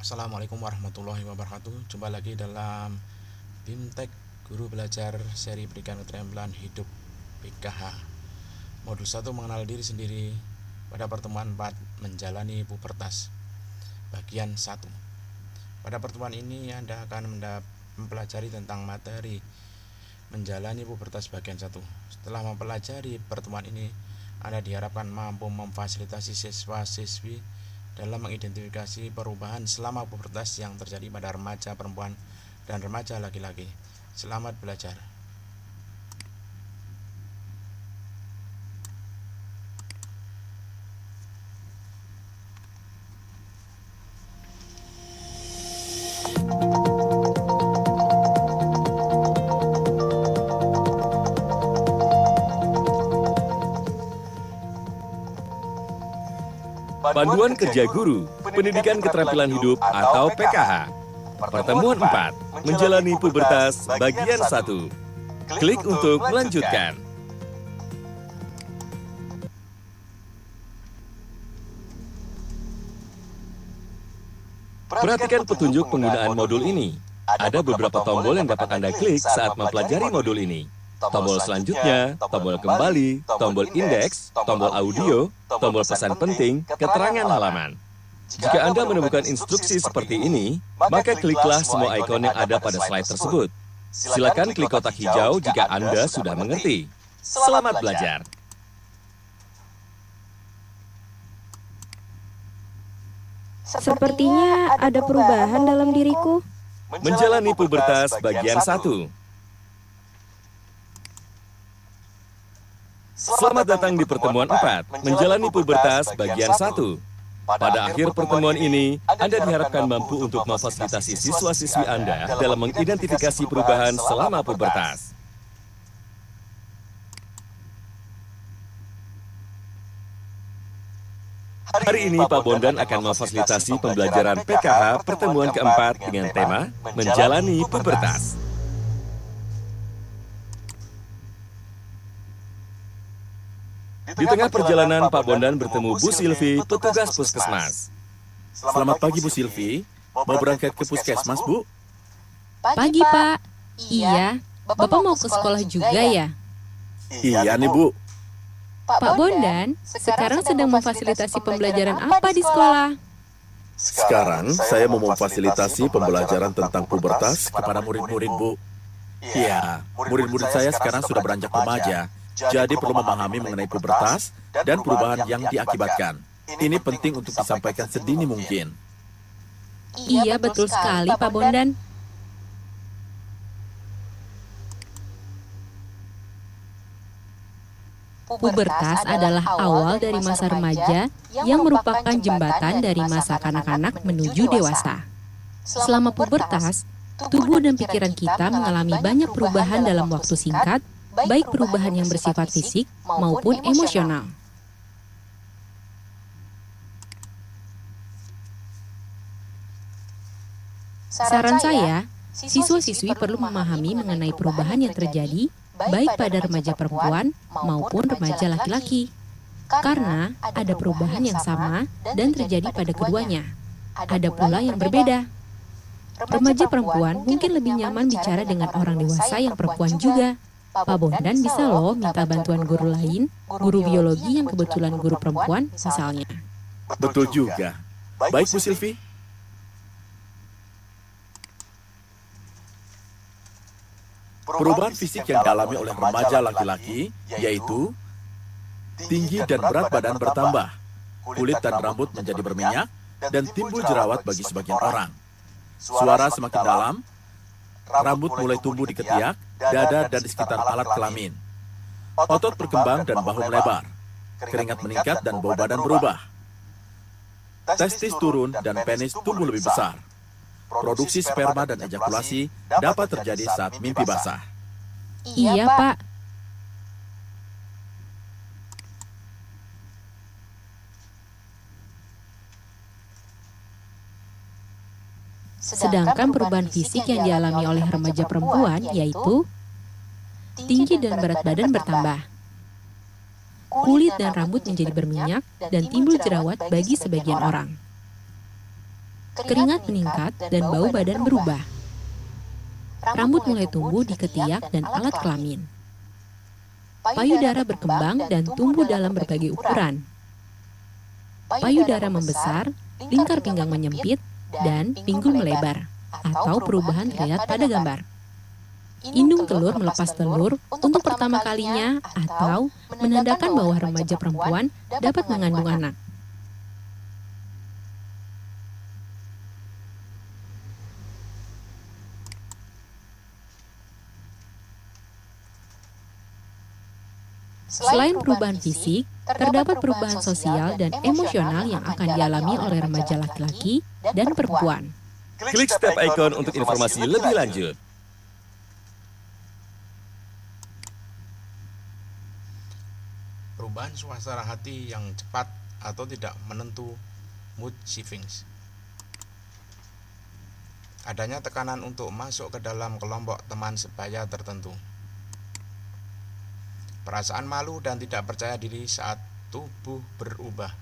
Assalamualaikum warahmatullahi wabarakatuh. Jumpa lagi dalam BIMTEK Guru Belajar seri Pendidikan Keterampilan Hidup PKH. Modul 1 mengenal diri sendiri. Pada pertemuan 4 menjalani pubertas. Bagian 1. Pada pertemuan ini Anda akan mempelajari tentang materi menjalani pubertas bagian 1. Setelah mempelajari pertemuan ini, Anda diharapkan mampu memfasilitasi siswa-siswi dalam mengidentifikasi perubahan selama pubertas yang terjadi pada remaja perempuan dan remaja laki-laki. Selamat belajar. Panduan Kerja Guru, Pendidikan Keterampilan Hidup atau PKH. Pertemuan 4, menjalani pubertas bagian 1. Klik untuk melanjutkan. Perhatikan petunjuk penggunaan modul ini. Ada beberapa tombol yang dapat Anda klik saat mempelajari modul ini. Tombol selanjutnya, tombol kembali, tombol indeks, tombol audio, tombol pesan penting, keterangan halaman. Jika Anda menemukan instruksi seperti ini, maka kliklah semua ikon yang ada pada slide tersebut. Silakan klik kotak hijau jika Anda sudah mengerti. Selamat belajar! Sepertinya ada perubahan dalam diriku. Menjalani pubertas bagian 1. Selamat datang di pertemuan 4, menjalani pubertas bagian 1. Pada akhir pertemuan ini, Anda diharapkan mampu untuk memfasilitasi siswa-siswi Anda dalam mengidentifikasi perubahan selama pubertas. Hari ini Pak Bondan akan memfasilitasi pembelajaran PKH pertemuan keempat dengan tema menjalani pubertas. Di tengah perjalanan, Pak Bondan bertemu Bu Silvi, petugas puskesmas. Selamat pagi, Bu Silvi. Mau berangkat ke puskesmas, Bu? Pagi, Pak. Iya, Bapak mau ke sekolah juga ya? Iya nih, Bu. Pak Bondan, sekarang sedang memfasilitasi pembelajaran apa di sekolah? Sekarang saya mau memfasilitasi pembelajaran tentang pubertas kepada murid-murid, Bu. Iya, murid-murid saya sekarang sudah beranjak remaja, jadi perlu memahami mengenai pubertas dan perubahan yang diakibatkan. Ini penting untuk disampaikan sedini mungkin. Iya, betul sekali, Pak Bondan. Pubertas adalah awal dari masa remaja yang merupakan jembatan dari masa kanak-kanak menuju dewasa. Selama pubertas, tubuh dan pikiran kita mengalami banyak perubahan dalam waktu singkat, baik perubahan yang bersifat fisik maupun emosional. Saran saya, siswa-siswi perlu memahami mengenai perubahan yang terjadi baik pada remaja perempuan maupun remaja laki-laki. Karena ada perubahan yang sama dan terjadi pada keduanya. Ada pula yang berbeda. Remaja perempuan mungkin lebih nyaman bicara dengan orang dewasa yang perempuan juga. Pak Bondan bisa loh minta bantuan guru lain, guru biologi yang kebetulan guru perempuan misalnya. Betul juga. Baik, Bu Silvi. Perubahan fisik yang dialami oleh remaja laki-laki yaitu tinggi dan berat badan bertambah, kulit dan rambut menjadi berminyak, dan timbul jerawat bagi sebagian orang. Suara semakin dalam, rambut mulai tumbuh di ketiak, dada, dan di sekitar alat kelamin. Otot berkembang dan bahu melebar, keringat meningkat dan bau badan berubah. Testis turun dan penis tumbuh lebih besar. Produksi sperma dan ejakulasi dapat terjadi saat mimpi basah. Iya, Pak. Sedangkan perubahan fisik yang dialami oleh remaja perempuan yaitu tinggi dan berat badan bertambah, kulit dan rambut menjadi berminyak, dan timbul jerawat bagi sebagian orang. Keringat meningkat dan bau badan berubah. Rambut mulai tumbuh di ketiak dan alat kelamin. Payudara berkembang dan tumbuh dalam berbagai ukuran. Payudara membesar, lingkar pinggang menyempit, dan pinggul melebar, atau perubahan terlihat pada gambar. Indung telur melepas telur untuk pertama kalinya atau menandakan bahwa remaja perempuan dapat mengandung anak. Selain perubahan fisik, terdapat perubahan sosial dan emosional yang akan dialami oleh remaja laki-laki dan perempuan. Klik step icon untuk informasi lebih lanjut. Perubahan suasana hati yang cepat atau tidak menentu, mood shiftings. Adanya tekanan untuk masuk ke dalam kelompok teman sebaya tertentu. Perasaan malu dan tidak percaya diri saat tubuh berubah.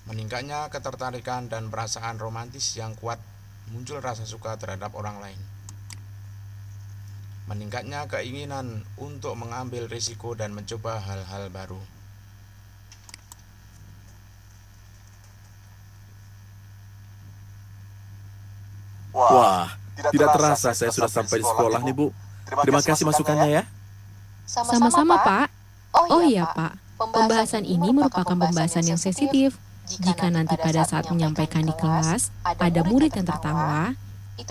Meningkatnya ketertarikan dan perasaan romantis yang kuat, muncul rasa suka terhadap orang lain. Meningkatnya keinginan untuk mengambil risiko dan mencoba hal-hal baru. Wah, tidak terasa saya sudah sampai di sekolah nih, Bu. Terima kasih masukannya ya. Sama-sama, Pak. Oh iya, Pak. Pembahasan ini merupakan pembahasan yang sensitif. Jika nanti pada saat menyampaikan di kelas, ada murid yang tertawa,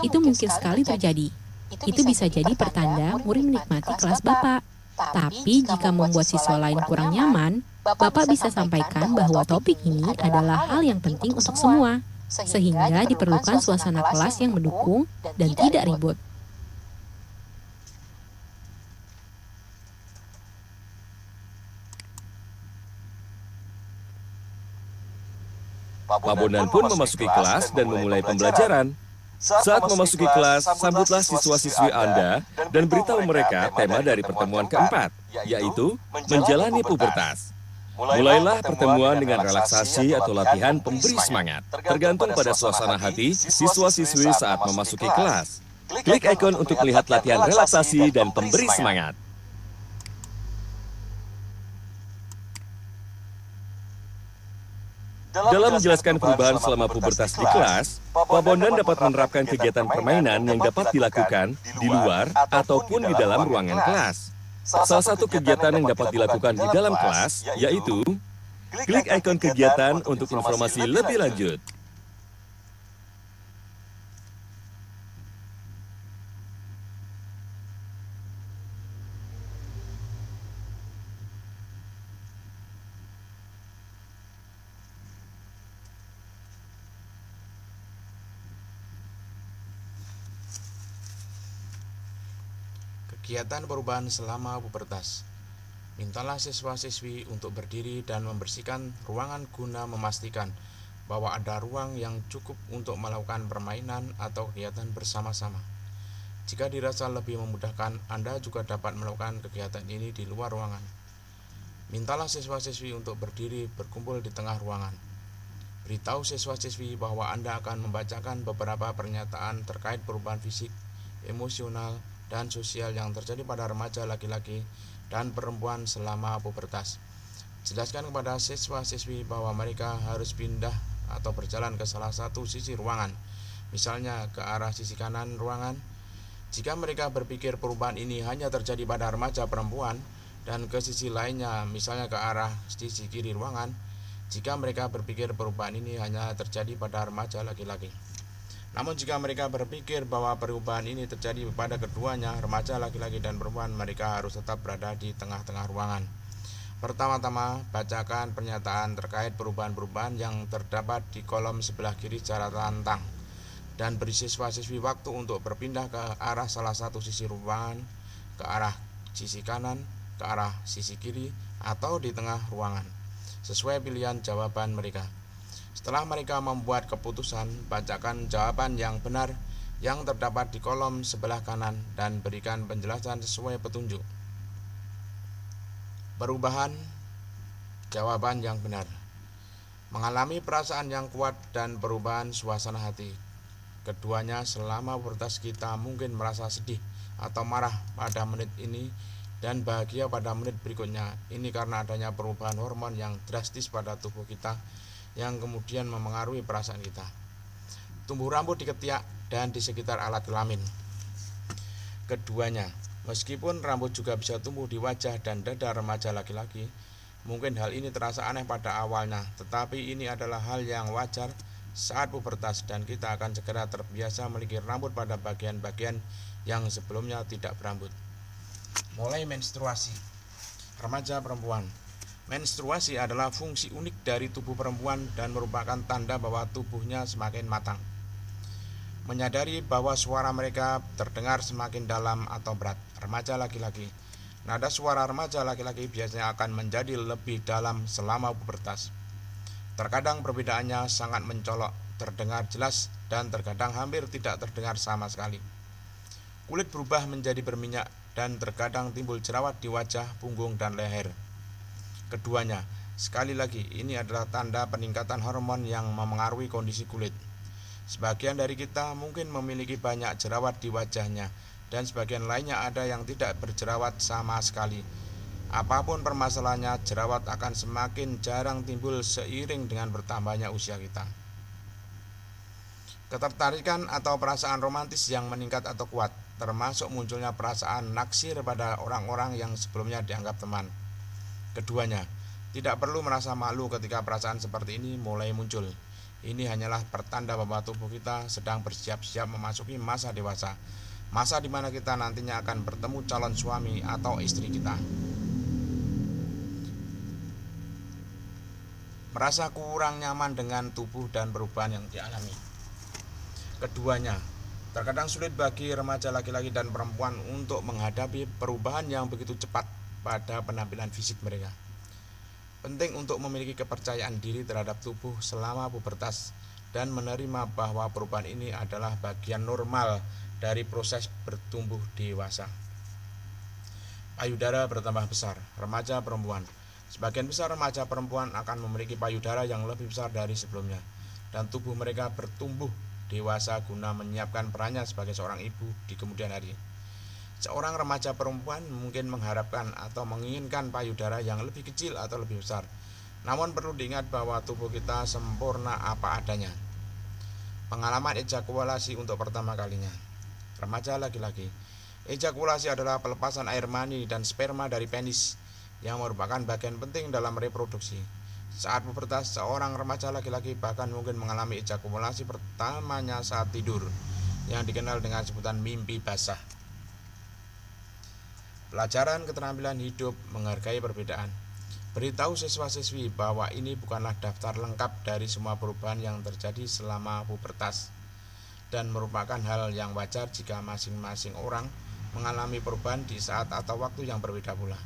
itu mungkin sekali terjadi. Itu bisa jadi pertanda murid menikmati kelas Bapak. Tapi jika membuat siswa lain kurang nyaman, Bapak bisa sampaikan bahwa topik ini adalah hal yang penting untuk semua, sehingga diperlukan suasana kelas yang mendukung dan tidak ribut. Pak Bondan pun memasuki kelas dan memulai pembelajaran. Saat memasuki kelas, sambutlah siswa-siswi Anda dan beritahu mereka tema dari pertemuan keempat, yaitu menjalani pubertas. Mulailah pertemuan dengan relaksasi atau latihan pemberi semangat, tergantung pada suasana hati siswa-siswi saat memasuki kelas. Klik ikon untuk melihat latihan relaksasi dan pemberi semangat. Dalam menjelaskan perubahan selama pubertas di kelas, Pak Bondan dapat menerapkan kegiatan permainan yang dapat dilakukan di luar ataupun di dalam ruangan kelas. Salah satu kegiatan yang dapat dilakukan di dalam kelas yaitu klik ikon kegiatan untuk informasi lebih lanjut. Kegiatan perubahan selama pubertas. Mintalah siswa-siswi untuk berdiri dan membersihkan ruangan guna memastikan bahwa ada ruang yang cukup untuk melakukan permainan atau kegiatan bersama-sama. Jika dirasa lebih memudahkan, Anda juga dapat melakukan kegiatan ini di luar ruangan. Mintalah siswa-siswi untuk berdiri berkumpul di tengah ruangan. Beritahu siswa-siswi bahwa Anda akan membacakan beberapa pernyataan terkait perubahan fisik, emosional, dan sosial yang terjadi pada remaja laki-laki dan perempuan selama pubertas. Jelaskan kepada siswa-siswi bahwa mereka harus pindah atau berjalan ke salah satu sisi ruangan, misalnya ke arah sisi kanan ruangan. Jika mereka berpikir perubahan ini hanya terjadi pada remaja perempuan dan ke sisi lainnya, misalnya ke arah sisi kiri ruangan, jika mereka berpikir perubahan ini hanya terjadi pada remaja laki-laki. Namun jika mereka berpikir bahwa perubahan ini terjadi pada keduanya, remaja laki-laki dan perempuan, mereka harus tetap berada di tengah-tengah ruangan. Pertama-tama, bacakan pernyataan terkait perubahan-perubahan yang terdapat di kolom sebelah kiri secara lantang, dan beri siswa-siswi waktu untuk berpindah ke arah salah satu sisi ruangan, ke arah sisi kanan, ke arah sisi kiri, atau di tengah ruangan, sesuai pilihan jawaban mereka. Setelah mereka membuat keputusan, bacakan jawaban yang benar yang terdapat di kolom sebelah kanan dan berikan penjelasan sesuai petunjuk. Perubahan jawaban yang benar. mengalami perasaan yang kuat dan perubahan suasana hati. Keduanya selama pubertas kita mungkin merasa sedih atau marah pada menit ini dan bahagia pada menit berikutnya. Ini karena adanya perubahan hormon yang drastis pada tubuh kita yang kemudian memengaruhi perasaan kita. Tumbuh rambut di ketiak dan di sekitar alat kelamin. Keduanya, meskipun rambut juga bisa tumbuh di wajah dan dada remaja laki-laki, mungkin hal ini terasa aneh pada awalnya, tetapi ini adalah hal yang wajar saat pubertas dan kita akan segera terbiasa memiliki rambut pada bagian-bagian yang sebelumnya tidak berambut. Mulai menstruasi. Remaja perempuan. Menstruasi adalah fungsi unik dari tubuh perempuan dan merupakan tanda bahwa tubuhnya semakin matang. Menyadari bahwa suara mereka terdengar semakin dalam atau berat. Remaja laki-laki. Nada suara remaja laki-laki biasanya akan menjadi lebih dalam selama pubertas. Terkadang perbedaannya sangat mencolok, terdengar jelas, dan terkadang hampir tidak terdengar sama sekali. Kulit berubah menjadi berminyak dan terkadang timbul jerawat di wajah, punggung, dan leher. Keduanya, sekali lagi, ini adalah tanda peningkatan hormon yang memengaruhi kondisi kulit. Sebagian dari kita mungkin memiliki banyak jerawat di wajahnya, dan sebagian lainnya ada yang tidak berjerawat sama sekali. Apapun permasalahannya, jerawat akan semakin jarang timbul seiring dengan bertambahnya usia kita. Ketertarikan atau perasaan romantis yang meningkat atau kuat, termasuk munculnya perasaan naksir pada orang-orang yang sebelumnya dianggap teman. Keduanya, tidak perlu merasa malu ketika perasaan seperti ini mulai muncul. Ini hanyalah pertanda bahwa tubuh kita sedang bersiap-siap memasuki masa dewasa, masa di mana kita nantinya akan bertemu calon suami atau istri kita. Merasa kurang nyaman dengan tubuh dan perubahan yang dialami. Keduanya, terkadang sulit bagi remaja laki-laki dan perempuan untuk menghadapi perubahan yang begitu cepat pada penampilan fisik mereka. Penting untuk memiliki kepercayaan diri terhadap tubuh selama pubertas dan menerima bahwa perubahan ini adalah bagian normal dari proses bertumbuh dewasa. Payudara bertambah besar. Remaja perempuan. Sebagian besar remaja perempuan akan memiliki payudara yang lebih besar dari sebelumnya, dan tubuh mereka bertumbuh dewasa guna menyiapkan perannya sebagai seorang ibu di kemudian hari. Seorang remaja perempuan mungkin mengharapkan atau menginginkan payudara yang lebih kecil atau lebih besar. Namun perlu diingat bahwa tubuh kita sempurna apa adanya. Pengalaman ejakulasi untuk pertama kalinya. Remaja laki-laki. Ejakulasi adalah pelepasan air mani dan sperma dari penis yang merupakan bagian penting dalam reproduksi. Saat pubertas, seorang remaja laki-laki bahkan mungkin mengalami ejakulasi pertamanya saat tidur, yang dikenal dengan sebutan mimpi basah. Pelajaran keterampilan hidup menghargai perbedaan. Beritahu siswa-siswi bahwa ini bukanlah daftar lengkap dari semua perubahan yang terjadi selama pubertas, dan merupakan hal yang wajar jika masing-masing orang mengalami perubahan di saat atau waktu yang berbeda pula.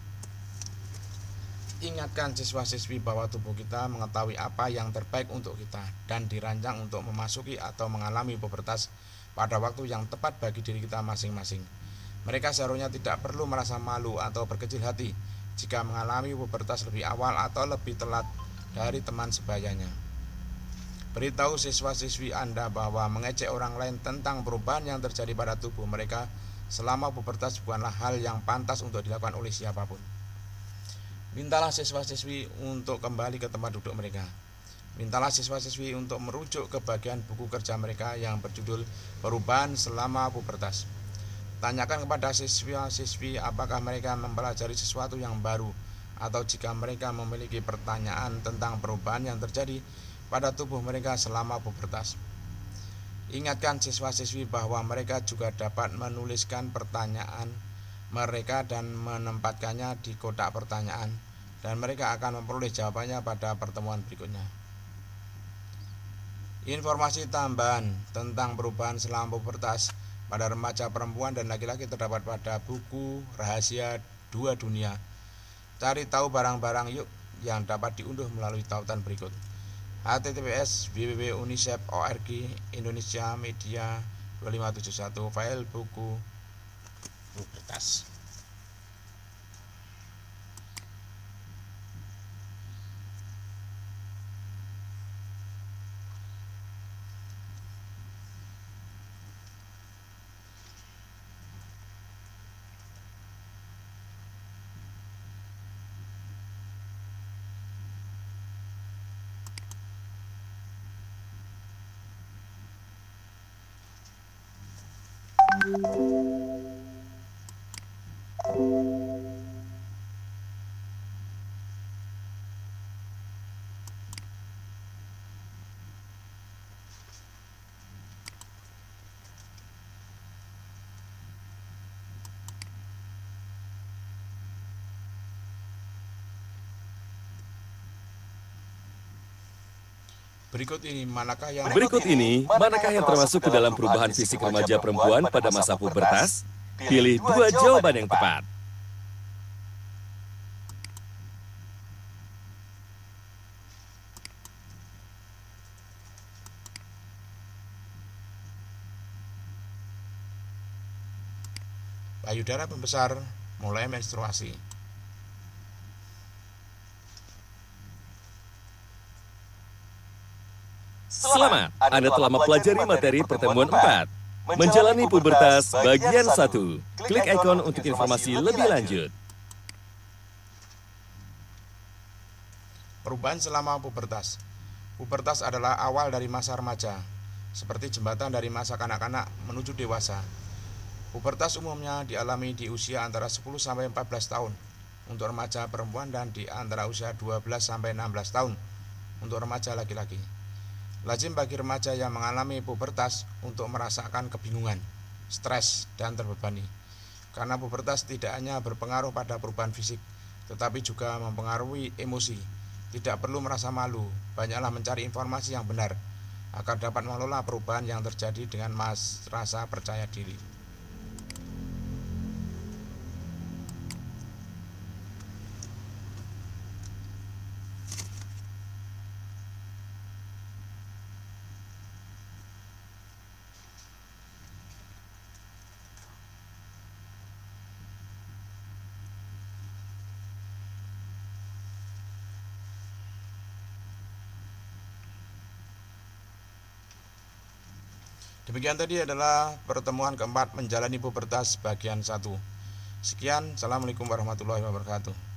Ingatkan siswa-siswi bahwa tubuh kita mengetahui apa yang terbaik untuk kita dan dirancang untuk memasuki atau mengalami pubertas pada waktu yang tepat bagi diri kita masing-masing. Mereka seharusnya tidak perlu merasa malu atau berkecil hati jika mengalami pubertas lebih awal atau lebih telat dari teman sebayanya. Beritahu siswa-siswi Anda bahwa mengejek orang lain tentang perubahan yang terjadi pada tubuh mereka selama pubertas bukanlah hal yang pantas untuk dilakukan oleh siapapun. Mintalah siswa-siswi untuk kembali ke tempat duduk mereka. Mintalah siswa-siswi untuk merujuk ke bagian buku kerja mereka yang berjudul Perubahan Selama Pubertas. Tanyakan kepada siswa-siswi apakah mereka mempelajari sesuatu yang baru, atau jika mereka memiliki pertanyaan tentang perubahan yang terjadi pada tubuh mereka selama pubertas. Ingatkan siswa-siswi bahwa mereka juga dapat menuliskan pertanyaan mereka dan menempatkannya di kotak pertanyaan, dan mereka akan memperoleh jawabannya pada pertemuan berikutnya. Informasi tambahan tentang perubahan selama pubertas pada remaja perempuan dan laki-laki terdapat pada buku Rahasia Dua Dunia. Cari tahu barang-barang yuk yang dapat diunduh melalui tautan berikut. https://www.unicef.org Indonesia Media 2571 file buku pubertas. Berikut ini manakah yang termasuk ke dalam perubahan fisik remaja perempuan pada masa pubertas? Pilih dua jawaban yang tepat. payudara pembesar mulai menstruasi. Selamat, Anda telah mempelajari materi pertemuan 4. Menjalani pubertas bagian 1. Klik ikon untuk informasi lebih lanjut. Perubahan selama pubertas. Pubertas adalah awal dari masa remaja, seperti jembatan dari masa kanak-kanak menuju dewasa. Pubertas umumnya dialami di usia antara 10 sampai 14 tahun untuk remaja perempuan dan di antara usia 12 sampai 16 tahun untuk remaja laki-laki. Lazim bagi remaja yang mengalami pubertas untuk merasakan kebingungan, stres, dan terbebani. Karena pubertas tidak hanya berpengaruh pada perubahan fisik, tetapi juga mempengaruhi emosi. Tidak perlu merasa malu, banyaklah mencari informasi yang benar, agar dapat mengelola perubahan yang terjadi dengan rasa percaya diri. Demikian tadi adalah pertemuan keempat menjalani pubertas bagian 1. Sekian, Assalamualaikum warahmatullahi wabarakatuh.